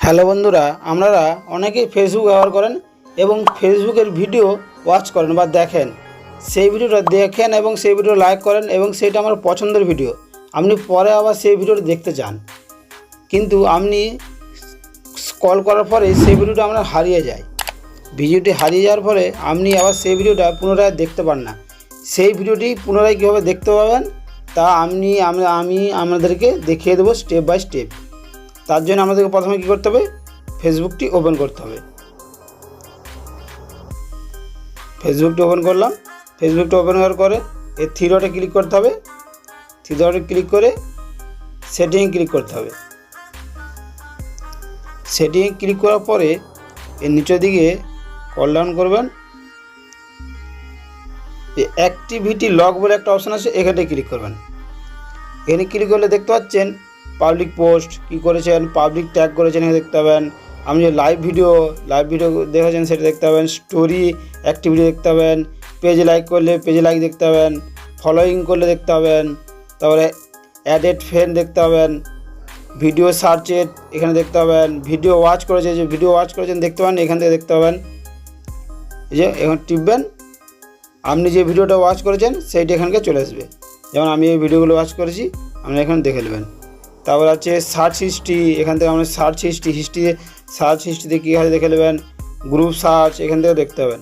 Hello বন্ধুরা, আপনারা অনেকেই ফেসবুক ব্যবহার করেন এবং ফেসবুকের ভিডিও ওয়াচ করেন বা দেখেন। সেই ভিডিওটা দেখেন এবং সেই ভিডিও লাইক করেন এবং সেটা আমার পছন্দের ভিডিও। আপনি পরে আবার সেই ভিডিওটা দেখতে চান, কিন্তু আপনি স্ক্রল করার পরে সেই ভিডিওটা আপনার হারিয়ে যায়। ভিডিওটি হারিয়ে যাওয়ার ফলে আপনি আবার সেই ভিডিওটা পুনরায় দেখতে পান না। সেই ভিডিওটি পুনরায় কীভাবে দেখতে পাবেন তা আমি আপনাদেরকে দেখিয়ে দেবো স্টেপ বাই স্টেপ। তার জন্য আমাদেরকে প্রথমে কী করতে হবে, ফেসবুকটি ওপেন করতে হবে। ফেসবুকটি ওপেন করলাম। ফেসবুকটা ওপেন করার পরে এই থ্রি ডটে ক্লিক করতে হবে। থ্রি ডটে ক্লিক করে সেটিংয়ে ক্লিক করতে হবে। সেটিংয়ে ক্লিক করার পরে এর নিচের দিকে স্ক্রল ডাউন করবেন। অ্যাক্টিভিটি লগ বলে একটা অপশান আছে, এখানে ক্লিক করবেন। এখানে ক্লিক করলে দেখতে পাচ্ছেন পাবলিক পোস্ট কী করেছেন, পাবলিক ট্যাগ করেছেন, এখানে দেখতে পাবেন। আপনি যে লাইভ ভিডিও দেখেছেন সেটা দেখতে পাবেন। স্টোরি অ্যাক্টিভিটি দেখতে পাবেন। পেজ লাইক করলে পেজে লাইক দেখতে পাবেন। ফলোয়িং করলে দেখতে পাবেন। তারপরে অ্যাডেড ফ্রেন্ড দেখতে পাবেন। ভিডিও সার্চের এখানে দেখতে পাবেন। ভিডিও ওয়াচ করেছে, যে ভিডিও ওয়াচ করেছেন দেখতে পাবেন, এখান থেকে দেখতে পাবেন। এই যে এখন টিপবেন, আপনি যে ভিডিওটা ওয়াচ করেছেন সেইটি এখানকে চলে আসবে। যেমন আমি এই ভিডিওগুলো ওয়াচ করেছি, আপনি এখানে দেখে নেবেন। তারপর আছে সার্চ হিস্ট্রি, এখান থেকে আমরা সার্চ হিস্ট্রিতে কী হয় দেখে নেবেন। গ্রুপ সার্চ এখান থেকে দেখতে পাবেন।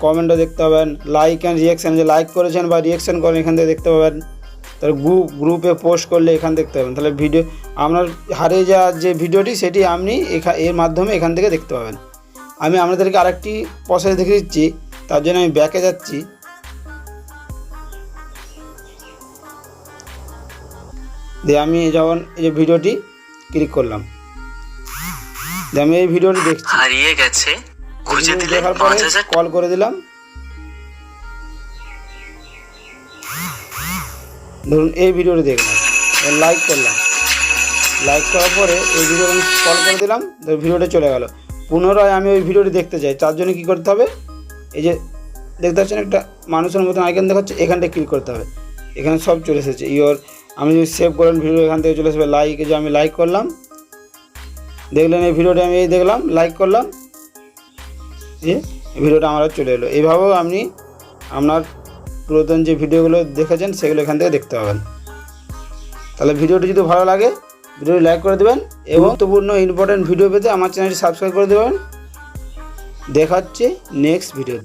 কমেন্টও দেখতে পাবেন। লাইক অ্যান্ড রিয়াকশান, যে লাইক করেছেন বা রিয়াকশান করেন এখান থেকে দেখতে পাবেন। তারপর গ্রুপে পোস্ট করলে এখান দেখতে পাবেন। তাহলে ভিডিও আপনার হারিয়ে যাওয়ার যে ভিডিওটি সেটি আপনি এর মাধ্যমে এখান থেকে দেখতে পাবেন। আমি আপনাদেরকে আরেকটি প্রসেস দেখে দিচ্ছি, তার জন্য আমি ব্যাকে যাচ্ছি। দিয়ে আমি যখন এই যে ভিডিওটি ক্লিক করলাম, দিয়ে আমি এই ভিডিওটি দেখছি, হারিয়ে গেছে, খুঁজে দিলে দেখার পরে কল করে দিলাম। ধরুন এই ভিডিওটি দেখলাম, লাইক করলাম। লাইক করার পরে এই ভিডিও আমি কল করে দিলাম, ভিডিওটা চলে গেল। পুনরায় আমি ওই ভিডিওটি দেখতে চাই, তার জন্য কী করতে হবে, এই যে দেখতে পাচ্ছেন একটা মানুষের মতন আইকন দেখাচ্ছে, এখানটায় ক্লিক করতে হবে। এখানে সব চলে এসেছে। আমি যদি সেভ করেন ভিডিও এখান থেকে চলে আসবে। লাইক, যে আমি লাইক করলাম, দেখলেন এই ভিডিওটা আমি এই দেখলাম, লাইক করলাম, যে ভিডিওটা আমার চলে এলো। এইভাবেও আপনি আপনার পুরাতন যে ভিডিওগুলো দেখেছেন সেগুলো এখান থেকে দেখতে পাবেন। তাহলে ভিডিওটি যদি ভালো লাগে ভিডিওটি লাইক করে দেবেন এবং গুরুত্বপূর্ণ ইম্পর্টেন্ট ভিডিও পেতে আমার চ্যানেলটি সাবস্ক্রাইব করে দেবেন। দেখা হচ্ছে নেক্সট ভিডিওতে।